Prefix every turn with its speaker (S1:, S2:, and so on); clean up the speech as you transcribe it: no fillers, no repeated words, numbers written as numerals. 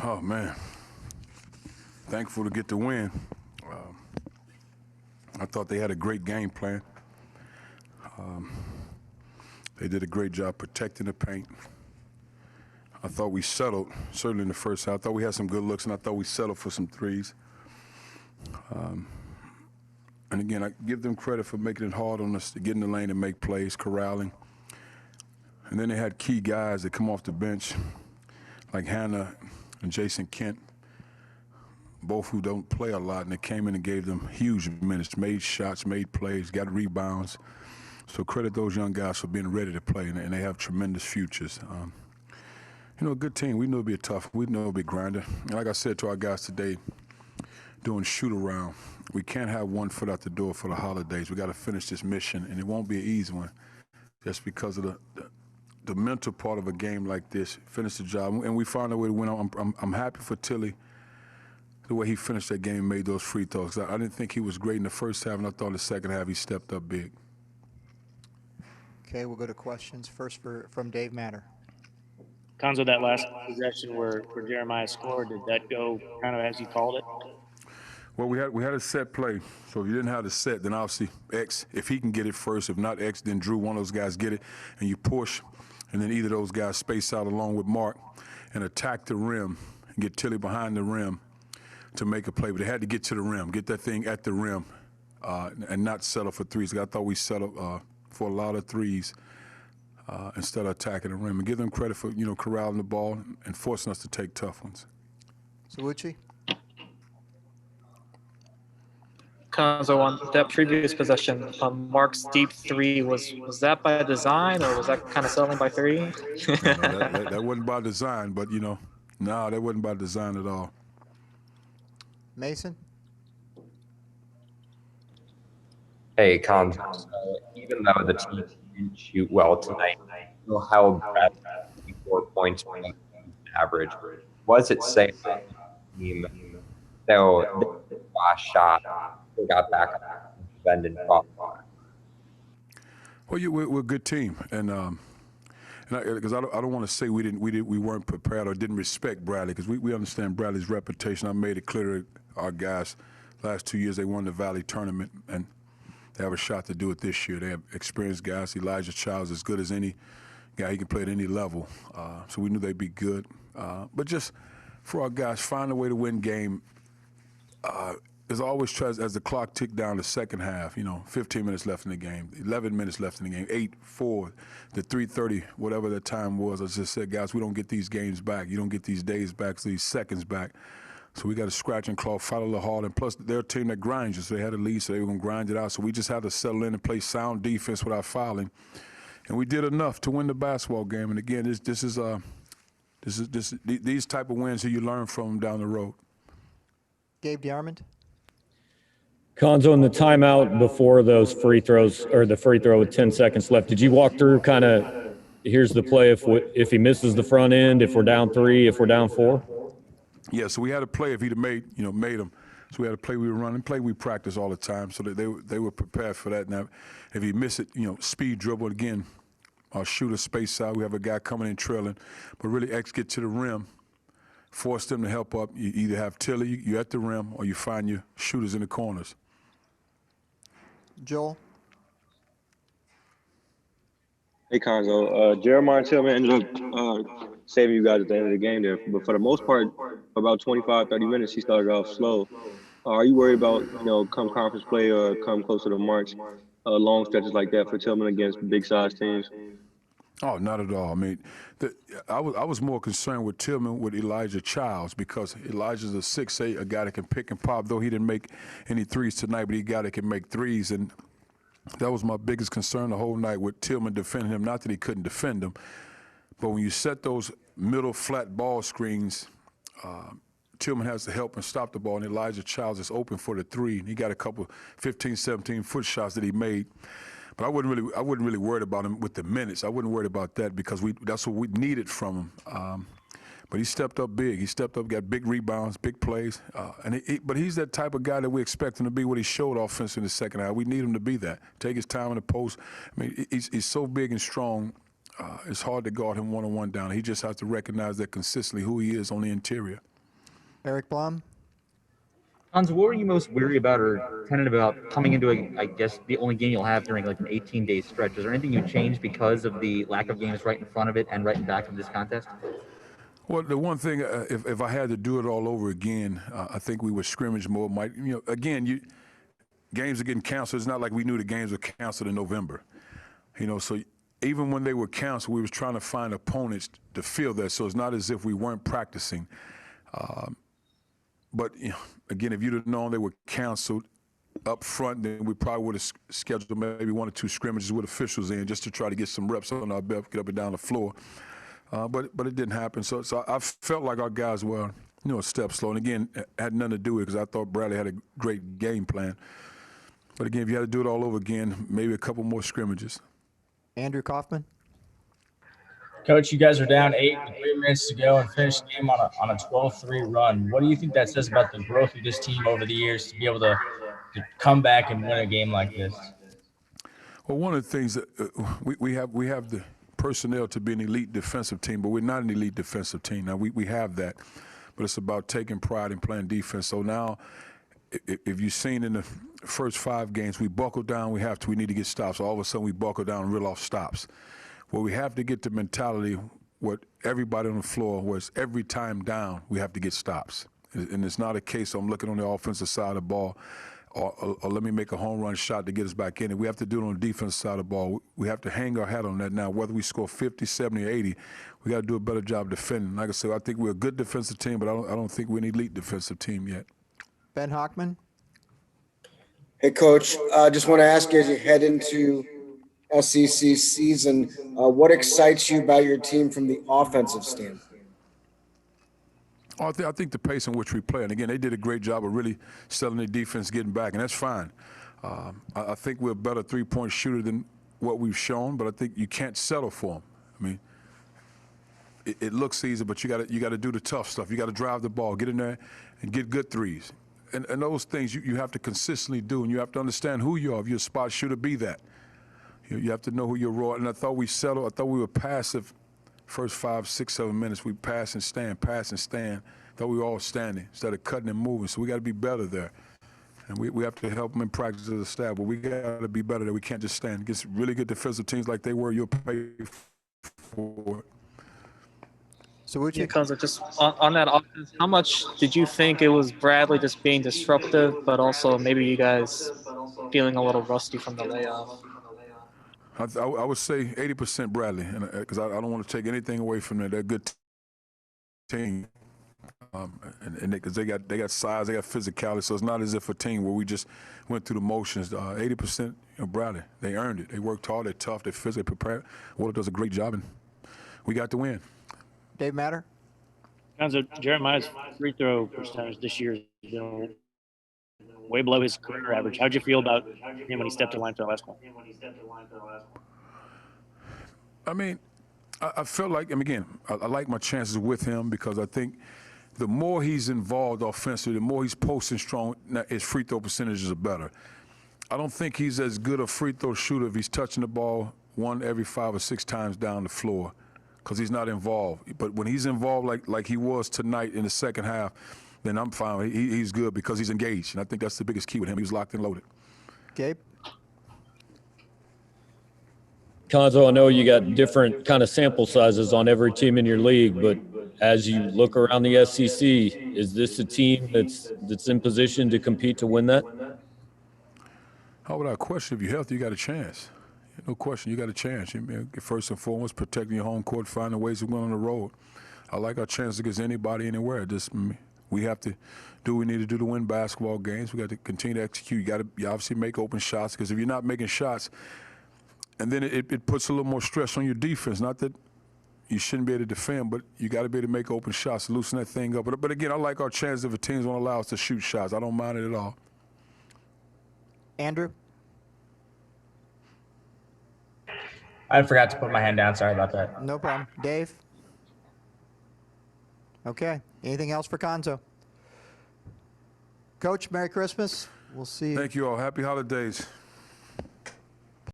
S1: Oh, man. Thankful to get the win. I thought they had a great game plan. They did a great job protecting the paint. I thought we settled, certainly in the first half. I thought we had some good looks, and I thought we settled for some threes. And again, I give them credit for making it hard on us to get in the lane and make plays, corralling. And then they had key guys that come off the bench, like Hannah and Jason Kent, both who don't play a lot, and they came in and gave them huge minutes, made shots, made plays, got rebounds. So credit those young guys for being ready to play, and they have tremendous futures. A good team. We knew it'd be tough. We knew it'd be grinder. And like I said to our guys today, doing shoot around, we can't have one foot out the door for the holidays. We got to finish this mission, and it won't be an easy one, just because of the mental part of a game like this. Finish the job, and we found a way to win. I'm happy for Tilly, the way he finished that game and made those free throws. I didn't think he was great in the first half, and I thought in the second half he stepped up big.
S2: Okay, we'll go to questions. First from Dave Matter.
S3: Cuonzo, that last possession where Jeremiah scored, did that go kind of as you called it?
S1: Well, we had a set play, so if you didn't have the set, then obviously X, if he can get it first, if not X, then Drew, one of those guys get it, and you push, and then either of those guys space out along with Mark and attack the rim and get Tilly behind the rim to make a play. But they had to get to the rim, get that thing at the rim, and not settle for threes. I thought we settled for a lot of threes instead of attacking the rim. And give them credit for, corralling the ball and forcing us to take tough ones.
S2: Zawuchi?
S4: Cuonzo, on that previous possession, Mark's deep three, was that by design, or was that kind of settling by three?
S1: No, that wasn't by design, but, no, that wasn't by design at all.
S2: Mason?
S5: Hey, Cuonzo, even though the team didn't shoot well tonight, you held Brad 4 points per average. What does it say about the team? So the last shot, they got back up and defended properly.
S1: Well, we're a good team, and because I don't want to say we weren't prepared or didn't respect Bradley, because we understand Bradley's reputation. I made it clear to our guys last 2 years they won the Valley tournament, and they have a shot to do it this year. They have experienced guys. Elijah Child's as good as any guy. He can play at any level. So we knew they'd be good. But just for our guys, find a way to win game. As always tries, as the clock ticked down the second half, 15 minutes left in the game, 11 minutes left in the game, 8-4, the 3:30, whatever the time was. I just said, guys, we don't get these games back. You don't get these days back, these seconds back. So we got to scratch and claw, fight a little hard, and plus they're a team that grinds you, so they had a lead, so they were going to grind it out. So we just had to settle in and play sound defense without fouling, and we did enough to win the basketball game. And again, these type of wins that you learn from down the road.
S2: Gabe DeArmond?
S6: Cuonzo, in the timeout before those free throws, or the free throw with 10 seconds left, did you walk through kind of, here's the play if he misses the front end, if we're down 3, if we're down 4?
S1: Yeah, so we had a play if he'd have made them. So we had a play we were running, play we practice all the time, so that they were prepared for that. Now, if he miss it, speed dribble again, our shooter space out. We have a guy coming in trailing, but really X get to the rim, force them to help up. You either have Tilly, you at the rim, or you find your shooters in the corners.
S2: Joel?
S7: Hey, Cuonzo. Jeremiah Tillman ended up saving you guys at the end of the game there. But for the most part, for about 25, 30 minutes, he started off slow. Are you worried about, come conference play or come closer to March, long stretches like that for Tillman against big-sized teams?
S1: Oh, not at all. I mean, I was more concerned with Tillman with Elijah Childs, because Elijah's a 6'8", a guy that can pick and pop, though he didn't make any threes tonight, but he got that can make threes. And that was my biggest concern the whole night with Tillman defending him. Not that he couldn't defend him, but when you set those middle flat ball screens, Tillman has to help and stop the ball, and Elijah Childs is open for the three. He got a couple 15, 17-foot shots that he made. But I wasn't really worried about him with the minutes. I wasn't worried about that, because that's what we needed from him. But he stepped up big. He stepped up, got big rebounds, big plays. But he's that type of guy that we expect him to be, what he showed offensively in the second half. We need him to be that. Take his time in the post. I mean, he's so big and strong. it's hard to guard him one-on-one down. He just has to recognize that consistently who he is on the interior.
S2: Eric Blum?
S8: Cuonzo, what were you most weary about or tentative about coming into, I guess, the only game you'll have during like an 18-day stretch? Is there anything you changed because of the lack of games right in front of it and right in back of this contest?
S1: Well, the one thing, if I had to do it all over again, I think we would scrimmage more. Again, games are getting canceled. It's not like we knew the games were canceled in November. So even when they were canceled, we was trying to find opponents to fill that. So it's not as if we weren't practicing. But again, if you'd have known they were canceled up front, then we probably would have scheduled maybe 1 or 2 scrimmages with officials in just to try to get some reps on our belt, get up and down the floor. But it didn't happen. So I felt like our guys were, a step slow. And again, it had nothing to do with it because I thought Bradley had a great game plan. But again, if you had to do it all over again, maybe a couple more scrimmages.
S2: Andrew Kaufman?
S9: Coach, you guys are down 8 with 3 minutes to go and finished the game on a 12-3 run. What do you think that says about the growth of this team over the years to be able to come back and win a game like this?
S1: Well, one of the things that we have the personnel to be an elite defensive team, but we're not an elite defensive team. Now, we have that, but it's about taking pride in playing defense. So now, if you've seen in the first 5 games, we buckle down, we need to get stops. So all of a sudden, we buckle down and reel off stops. Well, we have to get the mentality what everybody on the floor was every time down, we have to get stops. And it's not a case of I'm looking on the offensive side of the ball or let me make a home run shot to get us back in it. We have to do it on the defensive side of the ball. We have to hang our hat on that now. Whether we score 50, 70, or 80, we got to do a better job defending. Like I said, I think we're a good defensive team, but I don't think we're an elite defensive team yet.
S2: Ben Hockman?
S10: Hey, Coach, just want to ask you as you head into SEC season, what excites you about your team from the offensive standpoint?
S1: I think the pace in which we play, and again, they did a great job of really selling their defense, getting back, and that's fine. I think we're a better three-point shooter than what we've shown, but I think you can't settle for them. I mean, it looks easy, but you got to do the tough stuff. You got to drive the ball, get in there, and get good threes. And those things you have to consistently do, and you have to understand who you are. If you're a spot shooter, be that. You have to know who you're raw. And I thought we settled. I thought we were passive. First 5, 6, 7 minutes, we pass and stand, pass and stand. Thought we were all standing instead of cutting and moving. So we got to be better there. And we have to help them in practice as a staff. But we got to be better there. We can't just stand. Against really good defensive teams like they were, you'll pay for it.
S2: So would you?
S4: Yeah, Cuonzo, just on that offense, how much did you think it was Bradley just being disruptive, but also maybe you guys feeling a little rusty from the layoff?
S1: I would say 80% Bradley, because I don't want to take anything away from them. They're a good team, and because they got size, they got physicality. So it's not as if a team where we just went through the motions. 80% Bradley. They earned it. They worked hard. They're tough. They're physically prepared. Water does a great job, and we got the win.
S2: Dave Matter?
S3: Cuonzo, Jeremiah's free throw percentage this year is way below his career average. How'd you feel about him when he stepped to the line for the last one?
S1: I mean, I felt like, again, I like my chances with him because I think the more he's involved offensively, the more he's posting strong, his free throw percentages are better. I don't think he's as good a free throw shooter if he's touching the ball 1 every 5 or 6 times down the floor because he's not involved. But when he's involved like he was tonight in the second half, then I'm fine. He's good because he's engaged, and I think that's the biggest key with him. He's locked and loaded.
S2: Gabe?
S6: Cuonzo, I know you got different kind of sample sizes on every team in your league, but as you look around the SEC, is this a team that's in position to compete to win that?
S1: How without question, if you're healthy, you got a chance. No question, you got a chance. First and foremost, protecting your home court, finding ways of going on the road. I like our chances against anybody, anywhere. Just we have to do what we need to do to win basketball games. We got to continue to execute. You obviously make open shots because if you're not making shots, and then it puts a little more stress on your defense. Not that you shouldn't be able to defend, but you got to be able to make open shots, loosen that thing up. But again, I like our chances if a team's won't allow us to shoot shots. I don't mind it at all.
S2: Andrew?
S9: I forgot to put my hand down. Sorry about that.
S2: No problem. Dave? Okay. Anything else for Cuonzo? Coach, Merry Christmas. We'll see you.
S1: Thank you all. Happy holidays.